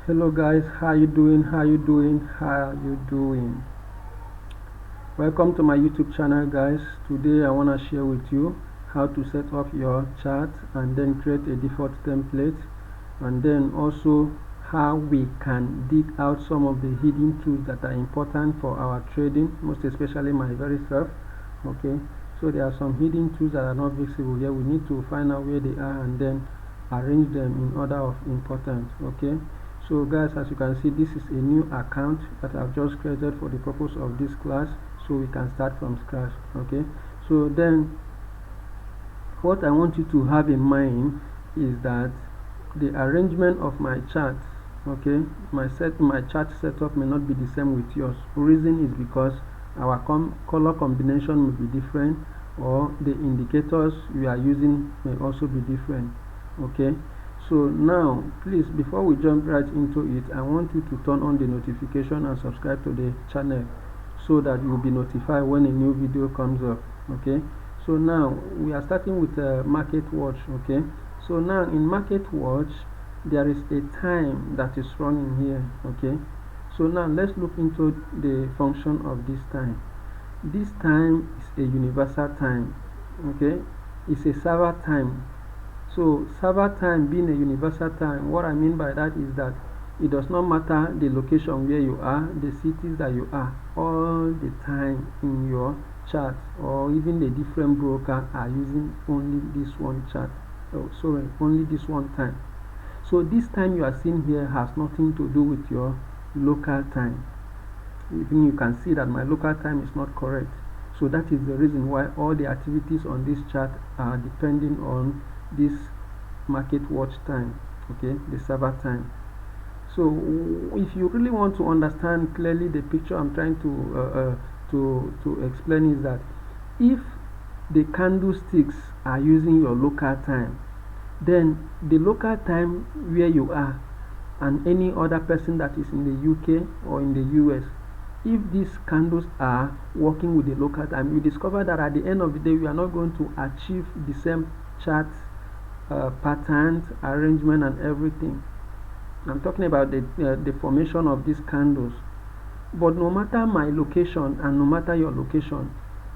Hello guys, how you doing? Welcome to my YouTube channel guys. Today I want to share with you how to set up your chart and then create a default template, and then also how we can dig out some of the hidden tools that are important for our trading, most especially my very self. Okay, so there are some hidden tools that are not visible here. We need to find out where they are and then arrange them in order of importance. Okay, so guys, as you can see, this is a new account that I've just created for the purpose of this class, so we can start from scratch. Okay, so then what I want you to have in mind is that the arrangement of my chart, okay, my chart setup may not be the same with yours. Reason is because our color combination may be different, or the indicators we are using may also be different. Okay, so now please, before we jump right into it, I want you to turn on the notification and subscribe to the channel so that you'll be notified when a new video comes up. Okay, so now we are starting with market watch. Okay, so now in market watch there is a time that is running here. Okay, so now let's look into the function of this time. This time is a universal time. Okay, it's a server time. So server time being a universal time, what I mean by that is that it does not matter the location where you are, the cities that you are, all the time in your chart, or even the different broker are using only this one chart. Oh, sorry, only this one time. So this time you are seeing here has nothing to do with your local time. Even you can see that my local time is not correct. So that is the reason why all the activities on this chart are depending on this market watch time, okay, the server time. So if you really want to understand clearly the picture I'm trying to explain is that if the candlesticks are using your local time, then the local time where you are and any other person that is in the UK or in the US, if these candles are working with the local time, you discover that at the end of the day we are not going to achieve the same chart patterns, arrangement and everything. I'm talking about the formation of these candles. But no matter my location and no matter your location,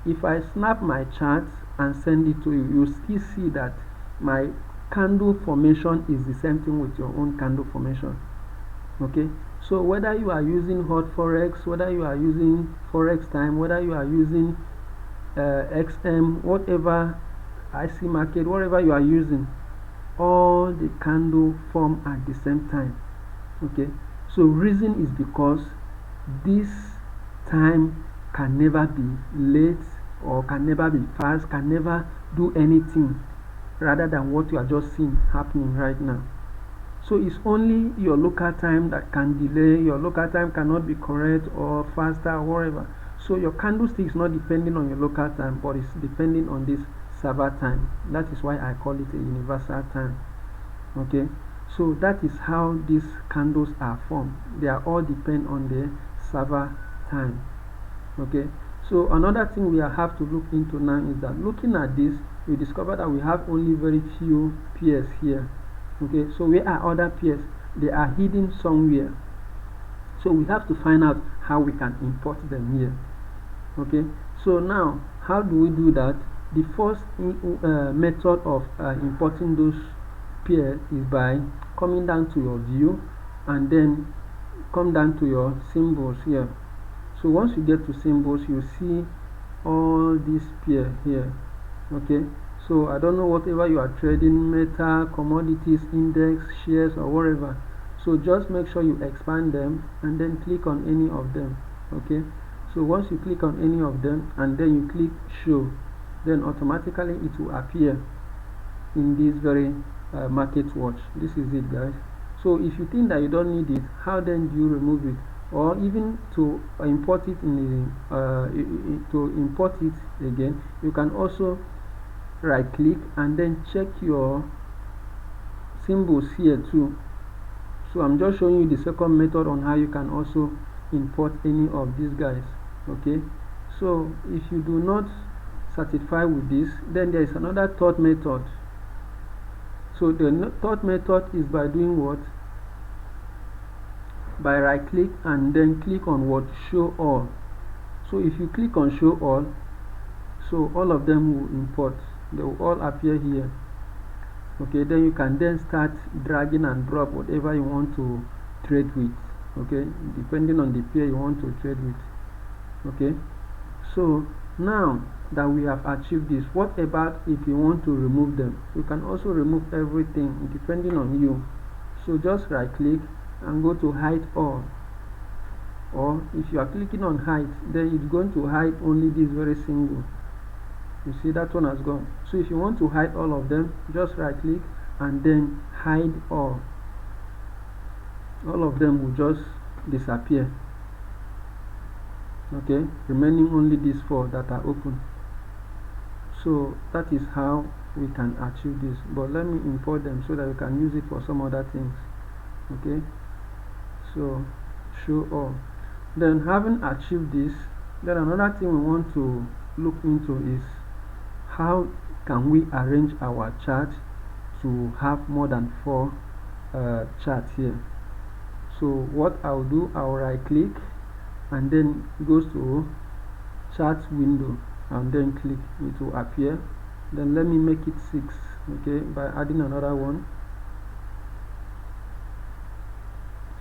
if I snap my chart and send it to you, you still see that my candle formation is the same thing with your own candle formation. Okay, so whether you are using hot forex, whether you are using forex time, whether you are using XM, whatever, IC market, whatever you are using, all the candle form at the same time. Okay, so reason is because this time can never be late or can never be fast, can never do anything rather than what you are just seeing happening right now. So it's only your local time that can delay, your local time cannot be correct or faster or whatever. So your candlestick is not depending on your local time, but it's depending on this server time. That is why I call it a universal time. Okay, so that is how these candles are formed. They are all depend on the server time. Okay, so another thing we have to look into now is that looking at this, we discover that we have only very few pairs here. Okay, so where are other pairs? They are hidden somewhere. So we have to find out how we can import them here. Okay, so now how do we do that? The first method of importing those pairs is by coming down to your view and then come down to your symbols here. So once you get to symbols, you see all these pairs here. Okay, so I don't know whatever you are trading, metal, commodities, index, shares or whatever. So just make sure you expand them and then click on any of them. Okay, so once you click on any of them and then you click show, then automatically it will appear in this very market watch. This is it guys. So if you think that you don't need it, how then do you remove it? Or even to import it again, you can also right click and then check your symbols here too. So I'm just showing you the second method on how you can also import any of these guys. Okay, so if you do not satisfy with this, then there is another third method. So the third method is by doing what? by right click and then click on what, show all. So if you click on show all, so all of them will import, they will all appear here. Okay, then you can then start dragging and drop whatever you want to trade with, okay, depending on the pair you want to trade with. Okay, so now that we have achieved this, what about if you want to remove them? You can also remove everything depending on you. So just right click and go to hide all, or if you are clicking on hide, then it's going to hide only this very single. You see that one has gone. So if you want to hide all of them, just right click and then hide all. All of them will just disappear. Okay, remaining only these 4 that are open. So that is how we can achieve this, but let me import them so that we can use it for some other things. Okay, so show all. Then having achieved this, then another thing we want to look into is how can we arrange our chart to have more than 4 charts here. So what I'll do, I'll right click and then goes to chart window and then click, it will appear. Then let me make it 6, okay, by adding another one.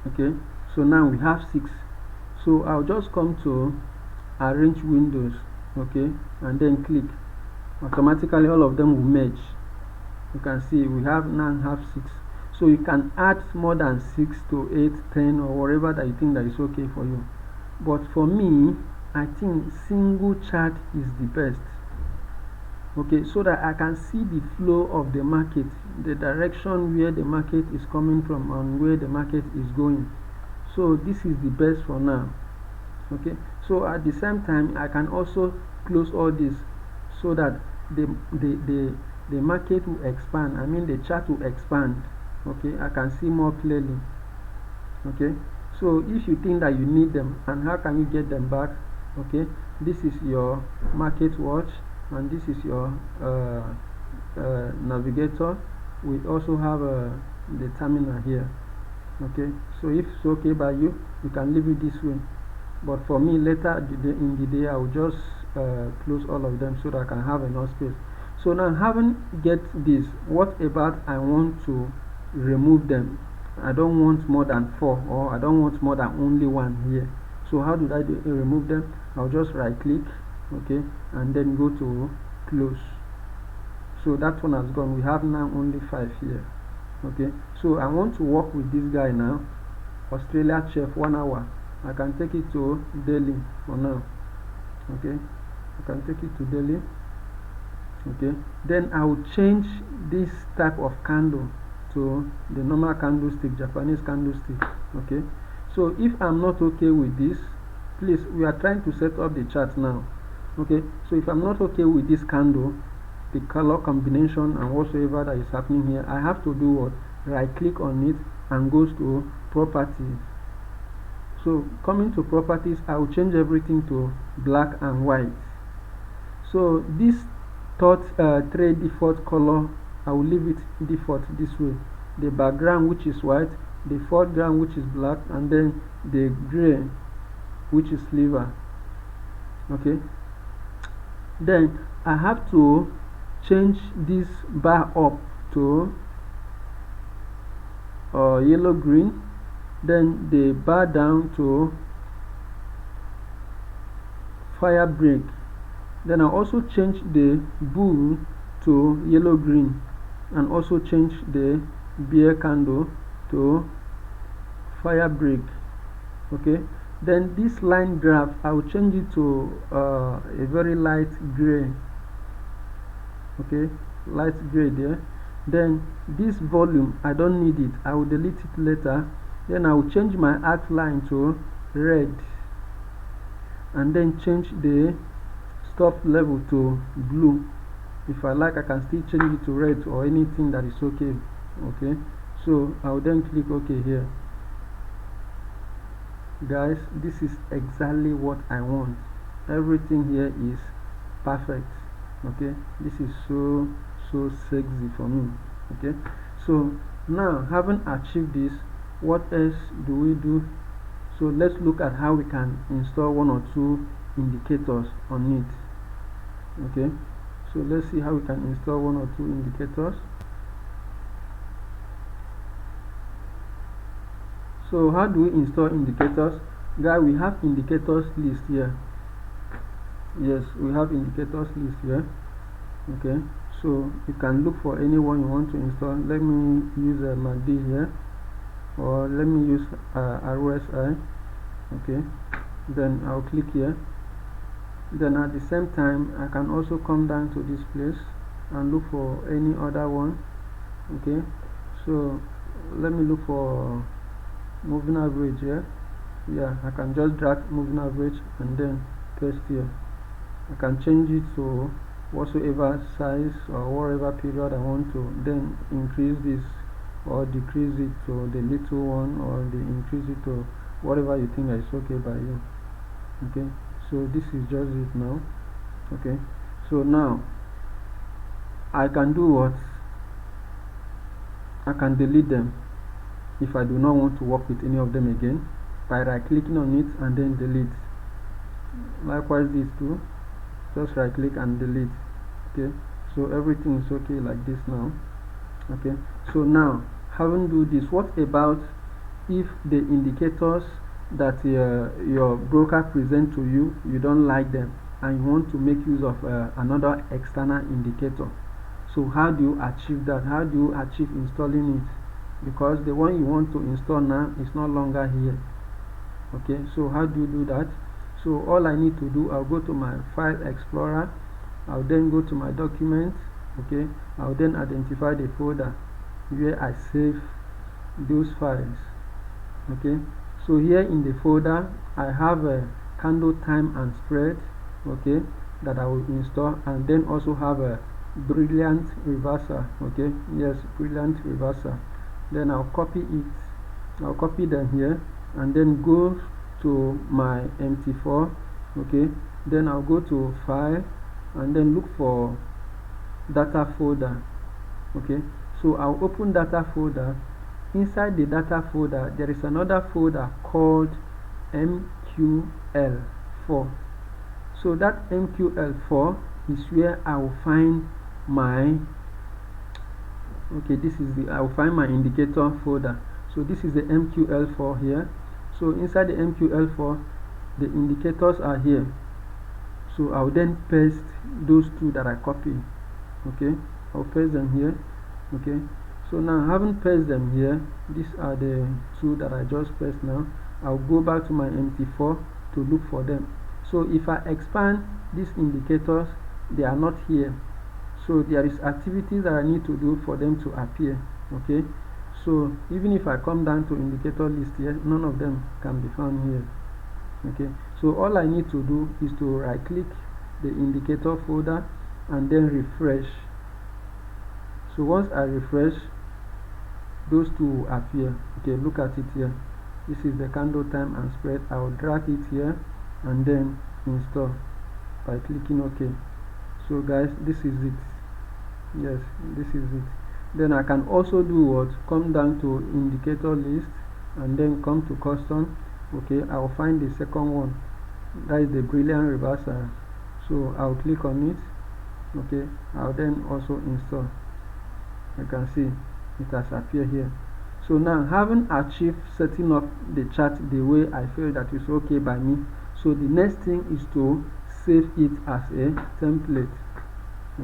Okay, so now we have 6. So I'll just come to arrange windows, okay, and then click. Automatically all of them will merge. You can see we now have 6. So you can add more than 6 to 8, 10, or whatever that you think that is okay for you. But for me, I think single chart is the best. Okay, so that I can see the flow of the market, the direction where the market is coming from and where the market is going. So this is the best for now. Okay, so at the same time I can also close all this so that the market will expand. I mean the chart will expand. Okay, I can see more clearly. Okay, so if you think that you need them, and how can you get them back? Okay, this is your market watch and this is your navigator. We also have the terminal here. Okay, so if it's okay by you, you can leave it this way, but for me later in the day I will just close all of them so that I can have enough space. So now having get this, what about I want to remove them? I don't want more than 4, or I don't want more than only 1 here. So how do I remove them? I'll just right click, okay, and then go to close. So that one has gone. We have now only 5 here. Okay, so I want to work with this guy now. Australia chef 1 hour. I can take it to daily for now. Okay, I can take it to daily. Okay, then I will change this type of candle to the normal candlestick, Japanese candlestick. Okay, so if I'm not okay with this, please, we are trying to set up the chart now. Okay, so if I'm not okay with this candle, the color combination and whatsoever that is happening here, I have to do what? Right click on it and goes to properties. So coming to properties, I will change everything to black and white. So this trade default color, I will leave it default this way. The background, which is white, the foreground, which is black, and then the gray, which is silver. Okay, then I have to change this bar up to yellow green, then the bar down to fire break. Then I also change the bull to yellow green, and also change the bear candle to fire break. Okay, then this line graph, I will change it to a very light gray. Okay, light gray there. Then this volume, I don't need it, I will delete it later. Then I will change my outline to red, and then change the stop level to blue. If I like, I can still change it to red or anything that is okay. Okay, so I will then click OK here. Guys, this is exactly what I want. Everything here is perfect. Okay, this is so sexy for me. Okay, so now having achieved this, what else do we do? So let's look at how we can install one or two indicators on it. Okay, so let's see how we can install one or two indicators. So how do we install indicators? Guys, we have indicators list here. Yes, we have indicators list here. Okay, so you can look for any one you want to install. Let me use MACD here, or let me use RSI. Okay, then I'll click here. Then at the same time I can also come down to this place and look for any other one. Okay, so let me look for moving average here. Yeah, I can just drag moving average and then paste here. I can change it to whatsoever size or whatever period I want to, then increase this or decrease it to the little one, or increase it to whatever you think is okay by you. Okay, so this is just it now. Okay, so now I can do what? I can delete them if I do not want to work with any of them again by right clicking on it and then delete. Likewise these two, just right click and delete. Okay, so everything is okay like this now. Okay, so now having do this, what about if the indicators that your broker present to you, you don't like them and you want to make use of another external indicator? So how do you achieve that? How do you achieve installing it? Because the one you want to install now is no longer here. Okay, so how do you do that? So all I need to do, I'll go to my file explorer, I'll then go to my documents. Okay, I'll then identify the folder where I save those files. Okay, so here in the folder I have a candle time and spread, okay, that I will install, and then also have a brilliant reversal. Okay, yes, brilliant reversal. Then I'll copy it, I'll copy them here and then go to my MT4. Okay, then I'll go to file and then look for data folder. Okay, so I'll open data folder. Inside the data folder there is another folder called MQL4. So that MQL4 is where I will find my, okay, this is the, I will find my indicator folder. So this is the MQL4 here. So inside the MQL4 the indicators are here. So I'll then paste those two that I copied. Okay, I'll paste them here. Okay, so now having pasted them here, these are the two that I just pasted now. I'll go back to my MT4 to look for them. So if I expand these indicators, they are not here. So there is activities that I need to do for them to appear. Okay, so even if I come down to indicator list here, none of them can be found here. Okay, so all I need to do is to right click the indicator folder and then refresh. So once I refresh, those two will appear. Okay, look at it here. This is the candle time and spread. I will drag it here and then install by clicking OK. So guys, this is it. Yes, this is it. Then I can also do what? Come down to indicator list and then come to custom. Okay, I will find the second one, that is the brilliant reversal. So I'll click on it. Okay, I'll then also install. You can see it has appeared here. So now, having achieved setting up the chart the way I feel that is okay by me, so the next thing is to save it as a template.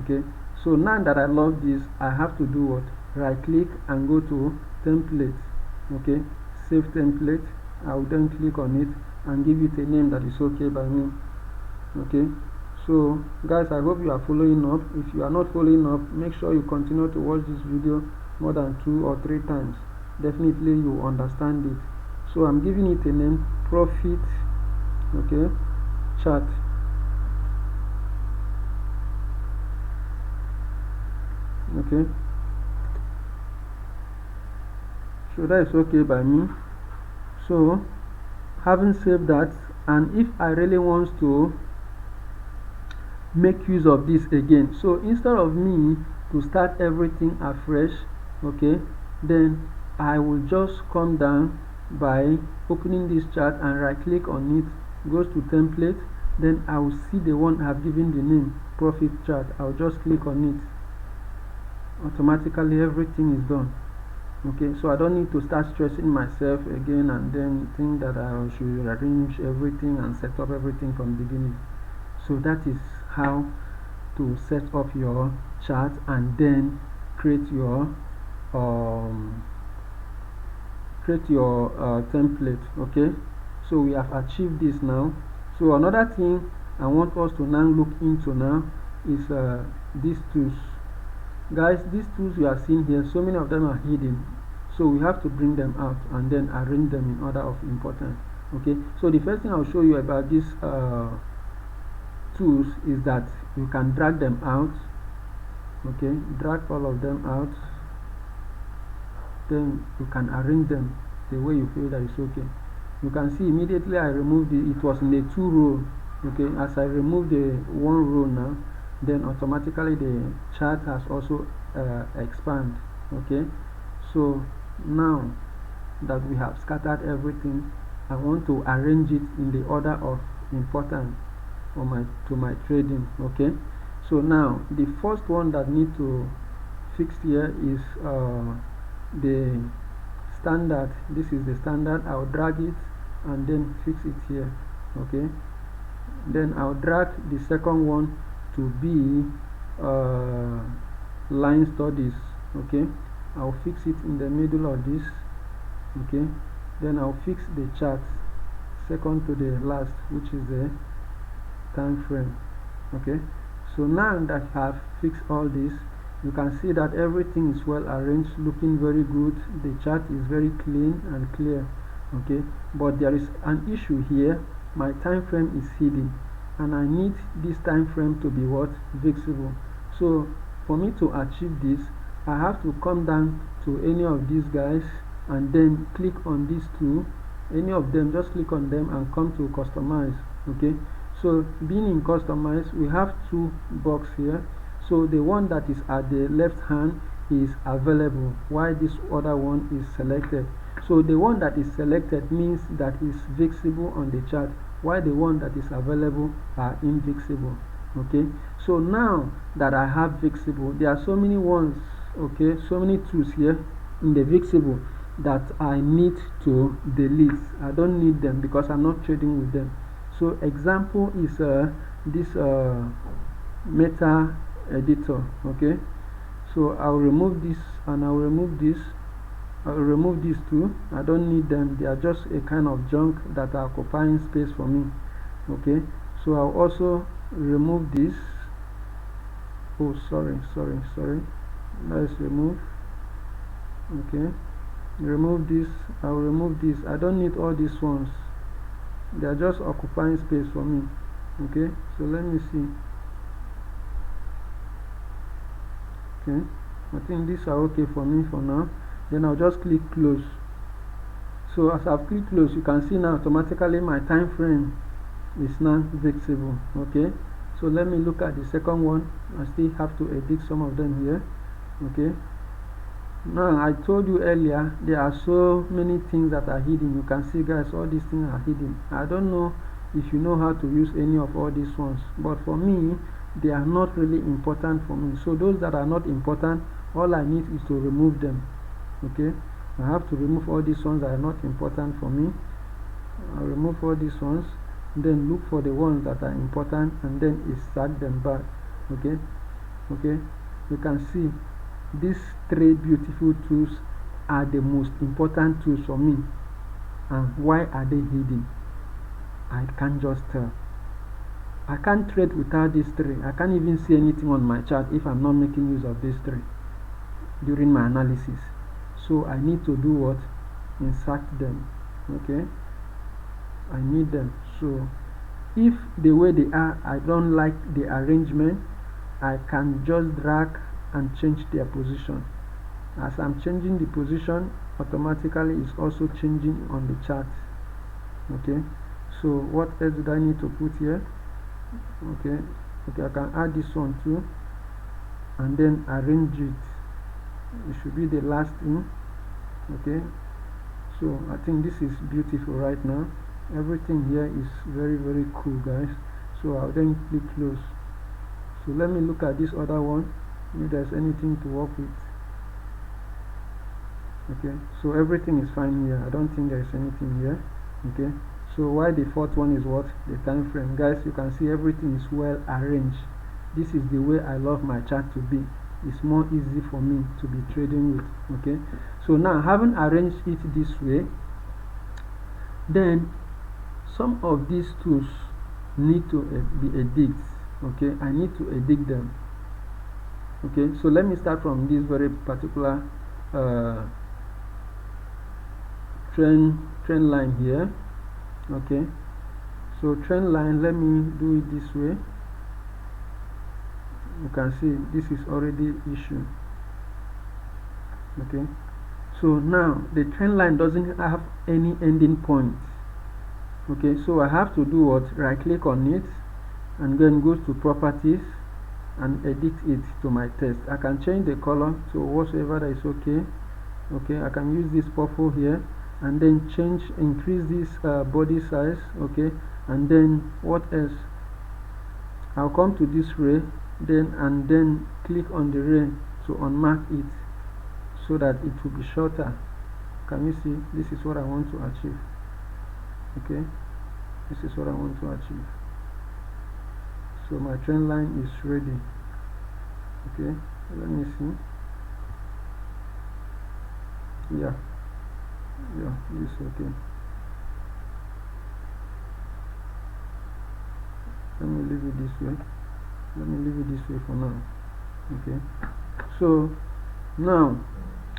Okay, so now that I love this, I have to do what? Right click and go to template. Okay, save template. I will then click on it and give it a name that is okay by me. Okay, so guys, I hope you are following up. If you are not following up, make sure you continue to watch this video more than 2 or 3 times. Definitely you will understand it. So I'm giving it a name, profit, okay, chart. Okay, so that is okay by me. So having saved that, and if I really want to make use of this again, so instead of me to start everything afresh, okay, then I will just come down by opening this chart and right click on it, goes to template, then I will see the one I've given the name profit chart. I'll just click on it, automatically everything is done. Okay, so I don't need to start stressing myself again and then think that I should arrange everything and set up everything from the beginning. So that is how to set up your chart and then create your template. Okay, so we have achieved this now. So another thing I want us to now look into now is these tools. Guys, these tools you are seeing here, so many of them are hidden, so we have to bring them out and then arrange them in order of importance. Okay, so the first thing I'll show you about these tools is that you can drag them out. Okay, drag all of them out, then you can arrange them the way you feel that is okay. You can see immediately I removed it was in the 2 row. Okay, as I remove the 1 row now, then automatically the chart has also expanded. Okay, so now that we have scattered everything, I want to arrange it in the order of importance to my trading. Okay, so now the first one that need to fix here is the standard. This is the standard. I'll drag it and then fix it here. Okay, then I'll drag the second one to be line studies. Okay, I'll fix it in the middle of this. Okay, then I'll fix the chart second to the last, which is the time frame. Okay, so now that I have fixed all this, you can see that everything is well arranged, looking very good. The chart is very clean and clear. Okay, but there is an issue here. My time frame is hidden and I need this time frame to be what? Visible. So for me to achieve this, I have to come down to any of these guys and then click on these two, any of them, just click on them and come to customize. Okay, so being in customize, we have 2 boxes here. So the one that is at the left hand is available, while this other one is selected. So the one that is selected means that is visible on the chart, while the one that is available are invisible. Okay, so now that I have visible, there are so many ones, okay, so many tools here in the visible that I need to delete. I don't need them because I'm not trading with them. So example is this meta editor. Okay, so I'll remove this and I'll remove this. I'll remove these two. I don't need them. They are just a kind of junk that are occupying space for me. Okay, so I'll also remove this. Oh, sorry. Let's remove. Okay, remove this. I'll remove this. I don't need all these ones. They are just occupying space for me. Okay, so let me see. Okay, I think these are okay for me for now. Then I'll just click close. So as I've clicked close, you can see now automatically my time frame is now visible. Okay, so let me look at the second one. I still have to edit some of them here. Okay, now I told you earlier there are so many things that are hidden. You can see, guys, all these things are hidden. I don't know if you know how to use any of all these ones, but for me they are not really important for me. So those that are not important, all I need is to remove them. Okay, I have to remove all these ones that are not important for me. I'll remove all these ones, then look for the ones that are important and then insert them back. Okay, you can see these 3 beautiful tools are the most important tools for me. And why are they hidden? I can't just tell. I can't trade without these 3. I can't even see anything on my chart if I'm not making use of these 3 during my analysis. So I need to do what? Insert them. Okay, I need them. So if the way they are, I don't like the arrangement, I can just drag and change their position. As I'm changing the position, automatically it's also changing on the chart. Okay, so what else did I need to put here? Okay, I can add this one too and then arrange it. It should be the last thing. Okay, So I think this is beautiful right now. Everything here is very cool, guys. So I'll then click close. So let me look at this other one if there's anything to work with. Okay, so everything is fine here. I don't think there is anything here. Okay, so why the fourth one is what? The time frame. Guys, you can see everything is well arranged. This is the way I love my chart to be. It's more easy for me to be trading with. Okay, so now having arranged it this way, then some of these tools need to be edited. Okay, I need to edit them. Okay, so let me start from this very particular trend line here. Okay, so trend line, let me do it this way. You can see this is already issued. Okay, so now the trend line doesn't have any ending point. Okay, so I have to do what? Right click on it and then go to properties and edit it to my text. I can change the color to whatsoever that is okay. Okay, I can use this purple here and then increase this body size. Okay, and then what else? I'll come to this ray and then click on the ray to unmark it so that it will be shorter. Can you see? This is what I want to achieve. Okay, this is what I want to achieve. So my trend line is ready. Okay, let me see. Yeah, this is okay. Let me leave it this way. Let me leave it this way for now. Okay, so now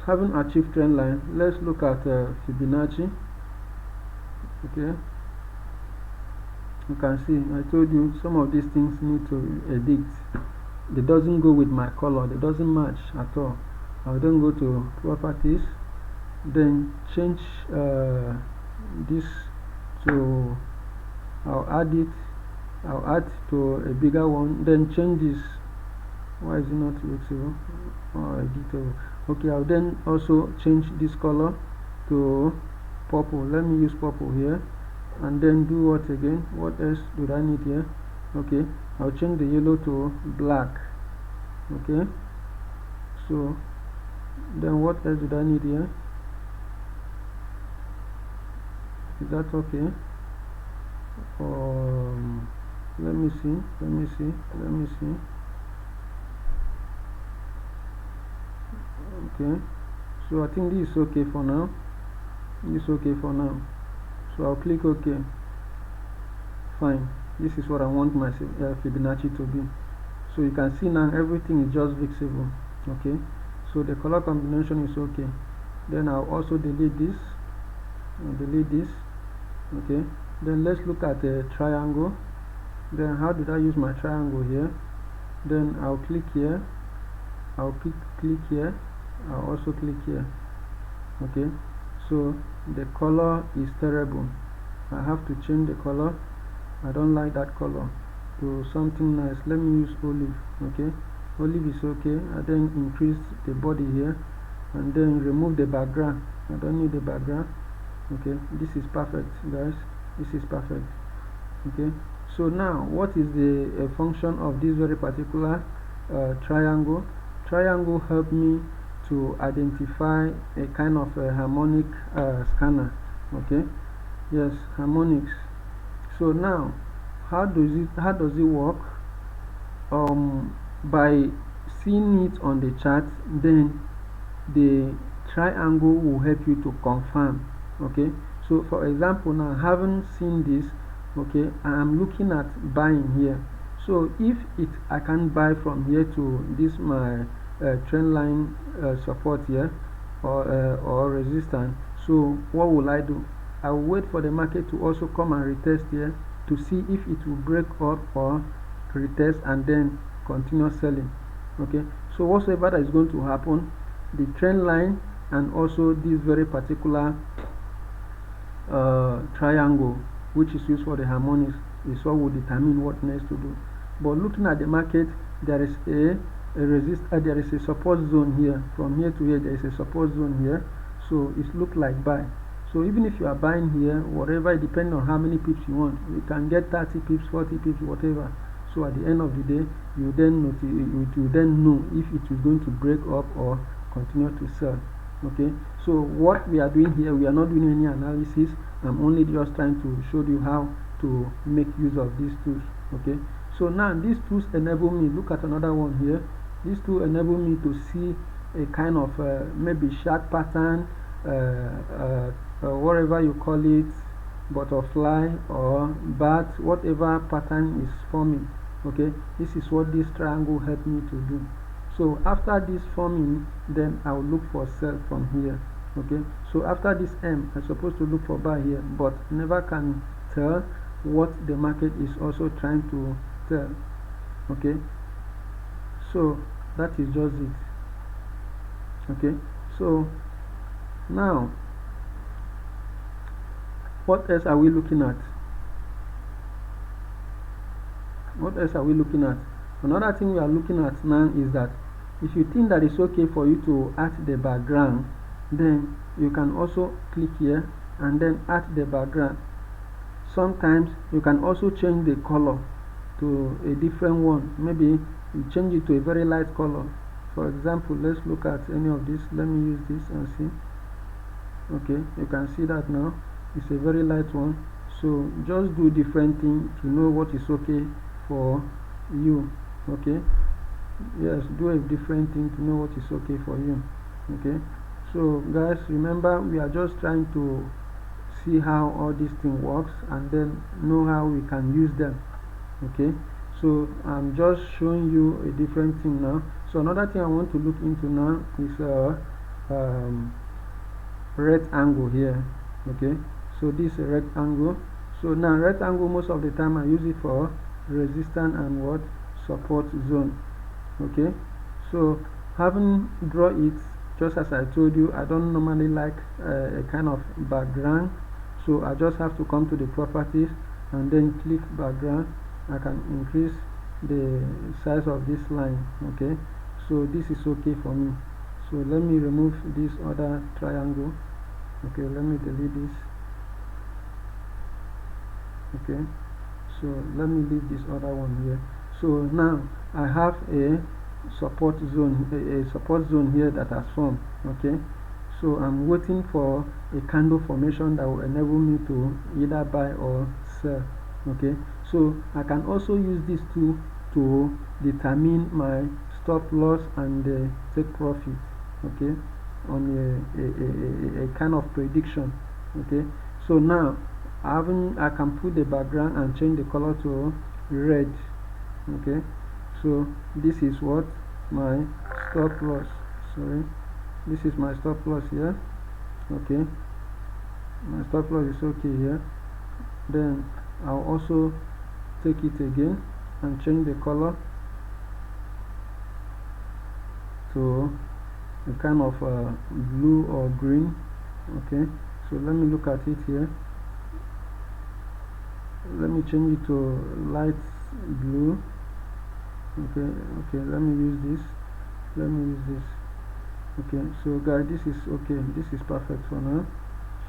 having achieved trend line, let's look at Fibonacci. Okay, you can see I told you some of these things need to edit. They doesn't go with my color, they doesn't match at all. I'll then go to properties, then change this to, I'll add to a bigger one, then change this. Why is it not flexible or editable? Okay, I'll then also change this color to purple. Let me use purple here and then do what again? What else do I need here? Okay, I'll change the yellow to black. Okay, so then what else do I need here? Is that okay? Let me see. Okay, so I think this is okay for now. So I'll click OK. Fine, this is what I want my Fibonacci to be. So you can see now everything is just fixable. Okay, so the color combination is okay. Then I'll also delete this. Okay, then let's look at the triangle. Then how did I use my triangle here? Then I'll click here, I'll click here, I'll also click here. Okay, so the color is terrible. I have to change the color. I don't like that color to something nice. Let me use olive. Okay, olive is okay. I then increase the body here and then remove the background. I don't need the background. Okay, this is perfect, guys. This is perfect. Okay, so now what is the function of this very particular triangle? Triangle help me to identify a kind of a harmonic scanner. Okay, yes, harmonics. So now how does it work? By seeing it on the chart, then the triangle will help you to confirm. Okay, so for example, now having seen this, okay, I am looking at buying here. So if I can buy from here to this my trend line support here or resistance, so what will I do? I will wait for the market to also come and retest here to see if it will break up or retest and then continue selling. Okay, so whatsoever that is going to happen, the trend line and also this very particular triangle, which is used for the harmonics, is what will determine what next to do. But looking at the market, there is there is a support zone here. From here to here, there is a support zone here. So it looks like buy. So even if you are buying here, whatever, depending on how many pips you want, you can get 30 pips, 40 pips, whatever. So at the end of the day, you then know if it is going to break up or continue to sell. Okay, so what we are doing here, we are not doing any analysis. I'm only just trying to show you how to make use of these tools. Okay, so now these tools enable me, look at another one here. These tools enable me to see a kind of maybe shark pattern, whatever you call it, butterfly or bat, whatever pattern is forming. Okay, this is what this triangle helped me to do. So after this forming, then I will look for sell from here. Okay, so after this M, I'm supposed to look for buy here, but never can tell what the market is also trying to tell. Okay, so that is just it. Okay, so now what else are we looking at? What else are we looking at? Another thing we are looking at now is that if you think that it's okay for you to add the background, then you can also click here and then add the background. Sometimes you can also change the color to a different one. Maybe you change it to a very light color. For example, let's look at any of this. Let me use this and see. Okay, you can see that now it's a very light one. So just do different things to know what is okay for you. Okay, yes, do a different thing to know what is okay for you. Okay, so guys, remember, we are just trying to see how all this thing works and then know how we can use them. Okay, so I'm just showing you a different thing now. So another thing I want to look into now is rectangle here. Okay, so this is a rectangle. So now rectangle, most of the time I use it for resistance and what support zone. Okay, so having draw it, just as I told you, I don't normally like a kind of background, so I just have to come to the properties and then click background. I can increase the size of this line. Okay, so this is okay for me. So let me remove this other triangle. Okay, let me delete this. Okay, so let me leave this other one here. So now I have a support zone, a support zone here that has formed. Okay, so I'm waiting for a candle formation that will enable me to either buy or sell. Okay, so I can also use this tool to determine my stop loss and take profit. Okay, on a kind of prediction. Okay, so now I can put the background and change the color to red. Okay, so this is what my stop loss, sorry, this is my stop loss here. Okay, my stop loss is okay here. Then I'll also take it again and change the color to a kind of blue or green. Okay, so let me look at it here. Let me change it to light blue. Okay, let me use this. Okay, so guys, this is okay, this is perfect for now,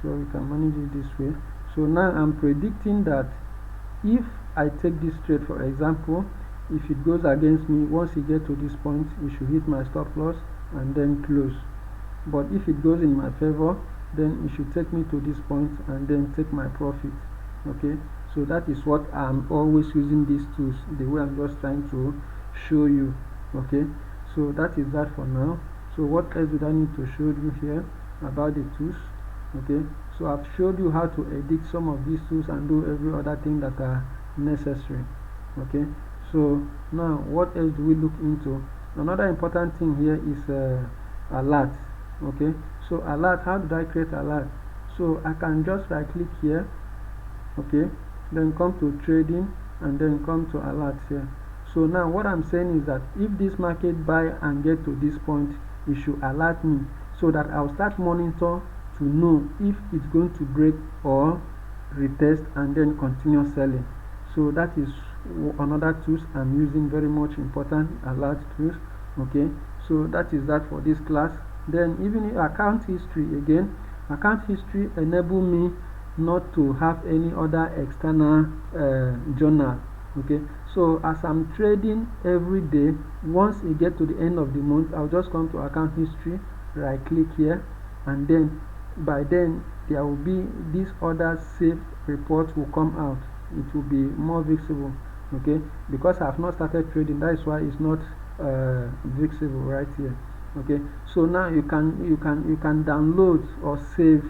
so we can manage it this way. So now I'm predicting that if I take this trade, for example, if it goes against me, once it gets to this point, it should hit my stop loss and then close. But if it goes in my favor, then it should take me to this point and then take my profit. Okay, so that is what I'm always using these tools, the way I'm just trying to show you. Okay, so that is that for now. So what else did I need to show you here about the tools? Okay, so I've showed you how to edit some of these tools and do every other thing that are necessary. Okay, so now what else do we look into? Another important thing here is alert. Okay, so alert, how did I create alert? So I can just right click here. Okay, then come to trading and then come to alert here. So now what I'm saying is that if this market buy and get to this point, it should alert me so that I'll start monitor to know if it's going to break or retest and then continue selling. So that is another tools I'm using, very much important, alert tools. Okay, so that is that for this class. Then even in account history again, Account history enable me not to have any other external journal. Okay, so as I'm trading every day, once it get to the end of the month, I'll just come to account history, right click here, and then by then there will be this other save report will come out. It will be more visible. Okay, because I have not started trading, that is why it's not visible right here. Okay, so now you can download or save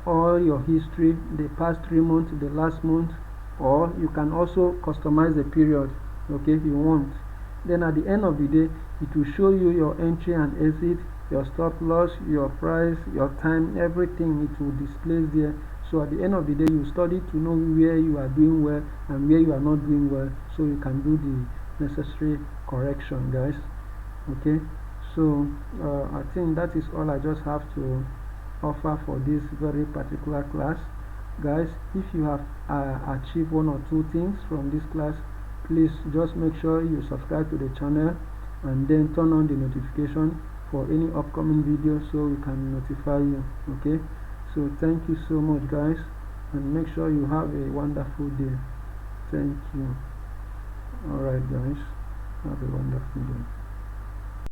all your history, the past 3 months, the last month, or you can also customize the period, okay, if you want. Then at the end of the day, it will show you your entry and exit, your stop loss, your price, your time, everything. It will display there. So at the end of the day, you study to know where you are doing well and where you are not doing well, so you can do the necessary correction, guys. Okay, so I think that is all I just have to offer for this very particular class. Guys, if you have achieved 1 or 2 things from this class, please just make sure you subscribe to the channel and then turn on the notification for any upcoming video so we can notify you. Okay, so thank you so much, guys, and make sure you have a wonderful day. Thank you. Alright, guys, have a wonderful day.